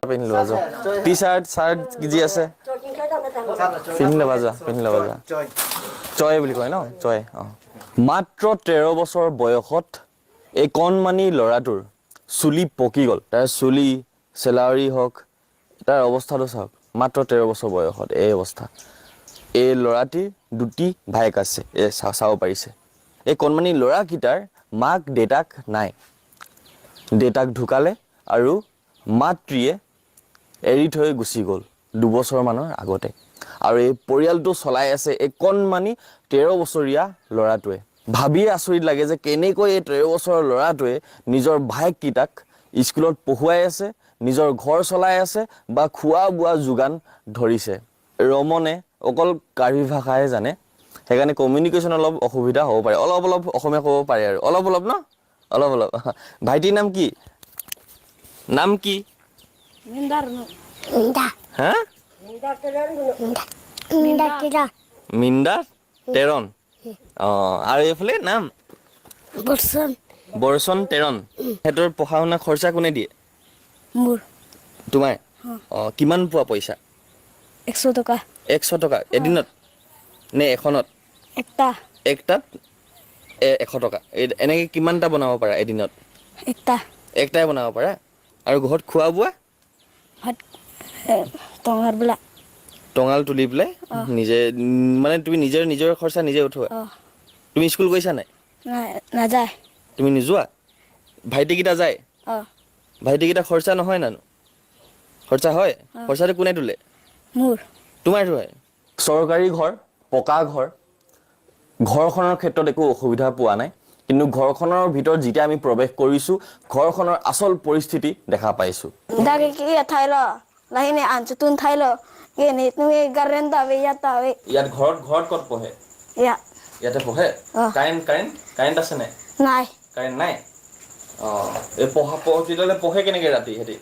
পিন্ধি লোৱা যোৱা টি চাৰ্ট চাৰ্ট যি আছে পিন্ধি ল'বা যোৱা চয় বুলি কয় ন চয় মাত্ৰ 13 বছৰ বয়সত এই কণমানি ল'ৰাটোৰ চুলি পকি গ'ল তাৰ চুলি চেলাউৰি হওক তাৰ অৱস্থাটো চাওক মাত্ৰ 13 বছৰ বয়সত এই অৱস্থা এই ল'ৰাটিৰ দুটি ভায়েক আছে চাব পাৰিছে এই কণমানি ল'ৰাকেইটাৰ মাক দেউতাক নাই দেউতাক ঢুকালে আৰু মাতৃয়ে এৰি থৈ গুচি গ'ল 2 বছৰমানৰ আগতে আৰু এই পৰিয়ালটো চলাই আছে এই কণমানি 13 বছৰীয়া ল'ৰাটোৱে ভাবিয়ে আচৰিত লাগে যে কেনেকৈ এই 13 বছৰৰ ল'ৰাটোৱে নিজৰ ভায়েককেইটাক স্কুলত পঢ়ুৱাই আছে নিজৰ ঘৰ চলাই আছে বা খোৱা বোৱা যোগান ধৰিছে ৰমনে অকল কাৰ্বি ভাষাহে জানে সেইকাৰণে কমিউনিকেশ্যন অলপ অসুবিধা হ'ব পাৰে অলপ অসমীয়া ক'ব পাৰে আৰু অলপ ন অলপ ভাইটিৰ নাম কি হা মিন্দা তেৰণ আৰু এইফালে নাম বৰচন তেৰণ সিহঁতৰ পঢ়া শুনা খৰচা কোনে দিয়ে তোমাৰ কিমান পোৱা পইচা 100 টকা 100 টকা এদিনত নে এখনত একটাত 100 টকা এনেকৈ কিমানটা বনাব পাৰা এদিনত একটাই বনাব পাৰা আৰু ঘৰত খোৱা বোৱা টঙাল তুলি পেলাই নিজে মানে তুমি নিজৰ খৰচা নিজে উঠোৱা তুমি স্কুল গৈছা নাই নাযায় তুমি নোযোৱা ভাইটিকেইটা যায় ভাইটিকেইটা খৰচা নহয় জানো খৰচা হয় খৰচাটো কোনে তোলে তোমাৰ হয় চৰকাৰী ঘৰ পকা ঘৰখনৰ ক্ষেত্ৰত একো অসুবিধা পোৱা নাই কিন্তু ঘৰখনৰ ভিতৰত যেতিয়া আমি প্ৰৱেশ কৰিছো ঘৰখনৰ আচল পৰিস্থিতি দেখা পাইছো ইয়াত ঘৰত ক'ত পঢ়ে ইয়াতে পঢ়ে কাৰেণ্ট আছে নাই কাৰেণ্ট নাই এই তেতিয়াহ'লে পঢ়ে কেনেকে ৰাতি হেৰি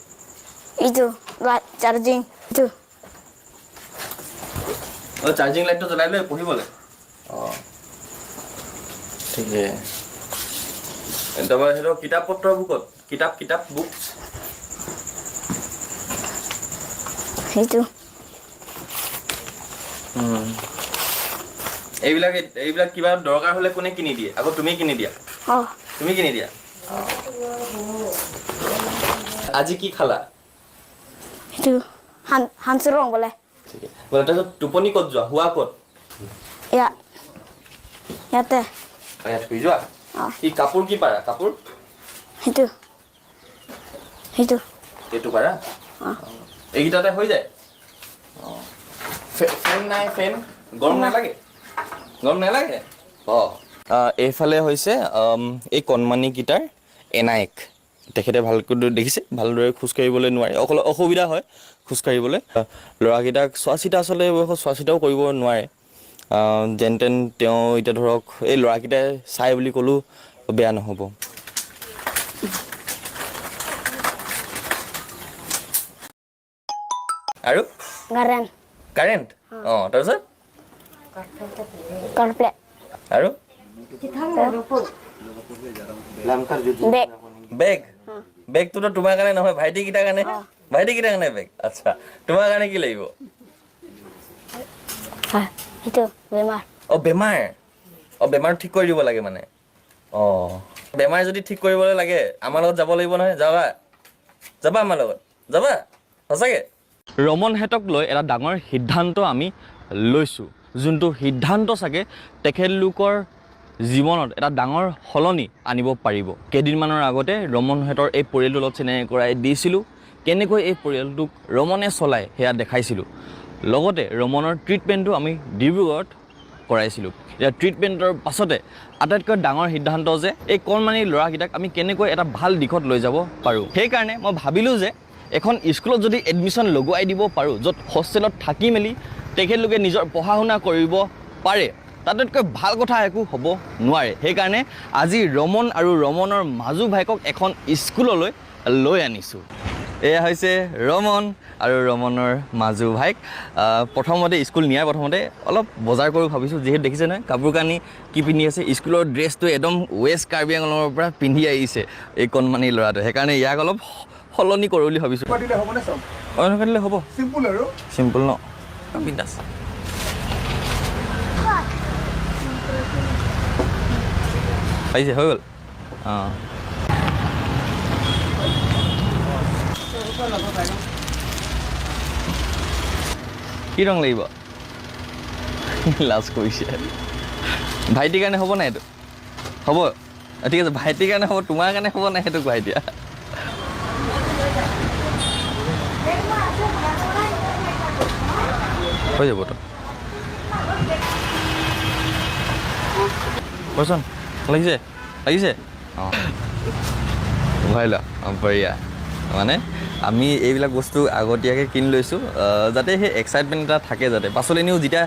চাৰ্জিং লাইটটো জ্বলাই লৈ পঢ়িবলৈ ঠিকে তাৰপৰা সেইটো কিতাপ পত্ৰবোৰ ক'ত কিতাপ বুক এইবিলাক কিবা দৰকাৰ হ'লে কোনে কিনি দিয়ে আকৌ তুমি কিনি দিয়া আজি কি খালা তাৰপিছত টোপনি ক'ত যোৱা শুৱা ক'ত ইয়াতে ইয়াত শুই যোৱা কি কাপোৰ কি পাৰা কাপোৰ এইটো পাৰা এইকেইটাতে হৈ যায় ফেন নাই ফেন গৰম নালাগে এইফালে হৈছে এই কণমানিকেইটাৰ এনায়েক তেখেতে ভালকৈ দেখিছে ভালদৰে খোজকাঢ়িবলৈ নোৱাৰে অকল অসুবিধা হয় খোজকাঢ়িবলৈ ল'ৰাকেইটাক চোৱা চিতা আচলতে বয়সত চোৱা চিতাও কৰিব নোৱাৰে যেন তেন তেওঁ এতিয়া ধৰক এই ল'ৰাকেইটাই চাই বুলি ক'লেও বেয়া নহ'ব আৰু কাৰেণ্ট তাৰপিছত আৰু বেগটোতো তোমাৰ কাৰণে নহয় ভাইটিকেইটাৰ কাৰণে বেগ আচ্ছা তোমাৰ কাৰণে কি লাগিব বেমাৰ ঠিক কৰি দিব লাগে মানে বেমাৰ যদি ঠিক কৰিবলৈ লাগে আমাৰ লগত যাব লাগিব নহয় যাবা আমাৰ লগত যাবা সঁচাকে ৰমনহেঁতক লৈ এটা ডাঙৰ সিদ্ধান্ত আমি লৈছোঁ যোনটো সিদ্ধান্ত চাগে তেখেতলোকৰ জীৱনত এটা ডাঙৰ সলনি আনিব পাৰিব কেইদিনমানৰ আগতে ৰমনহেঁতৰ এই পৰিয়ালটোৰ লগত চিনাকি কৰাই দিছিলোঁ কেনেকৈ এই পৰিয়ালটোক ৰমনে চলায় সেয়া দেখাইছিলোঁ লগতে ৰমনৰ ট্ৰিটমেণ্টটো আমি ডিব্ৰুগড়ত কৰাইছিলোঁ এতিয়া ট্ৰিটমেণ্টৰ পাছতে আটাইতকৈ ডাঙৰ সিদ্ধান্ত যে এই কণমানি ল'ৰাকেইটাক আমি কেনেকৈ এটা ভাল দিশত লৈ যাব পাৰোঁ সেইকাৰণে মই ভাবিলোঁ যে এখন স্কুলত যদি এডমিশ্যন লগোৱাই দিব পাৰোঁ য'ত হোষ্টেলত থাকি মেলি তেখেতলোকে নিজৰ পঢ়া শুনা কৰিব পাৰে তাতকৈ ভাল কথা একো হ'ব নোৱাৰে সেইকাৰণে আজি ৰমন আৰু ৰমনৰ মাজু ভাইকক এখন স্কুললৈ লৈ আনিছোঁ এয়া হৈছে ৰমন আৰু ৰমনৰ মাজু ভাইক প্ৰথমতে স্কুল নিয়াৰ প্ৰথমতে অলপ বজাৰ কৰোঁ ভাবিছোঁ যিহেতু দেখিছে নহয় কাপোৰ কানি কি পিন্ধি আছে স্কুলৰ ড্ৰেছটো একদম ৱেষ্ট কাৰ্বি আংলঙৰ পৰা পিন্ধি আহিছে এই কণমানি ল'ৰাটো সেইকাৰণে ইয়াক অলপ সলনি কৰোঁ বুলি ভাবিছোঁ দিলে হ'বনে চব এনেকুৱা দিলে হ'ব চিম্পুল আৰু চিম্পল ন বিন্দাছ পাইছে হৈ গ'ল অঁ কি ৰং লাগিব লাজ কৰিছে ভাইটিৰ কাৰণে হ'ব নাই এইটো হ'ব ঠিক আছে ভাইটিৰ কাৰণে হ'ব তোমাৰ কাৰণে হ'ব নাই সেইটো কোৱা এতিয়া হৈ যাব তো কচোন লাগিছে লাগিছে অঁ ভৰাই লোৱা অঁ বঢ়িয়া মানে আমি এইবিলাক বস্তু আগতীয়াকৈ কিনি লৈছোঁ যাতে সেই এক্সাইটমেণ্ট এটা থাকে যাতে পাছলৈ এনেও যেতিয়া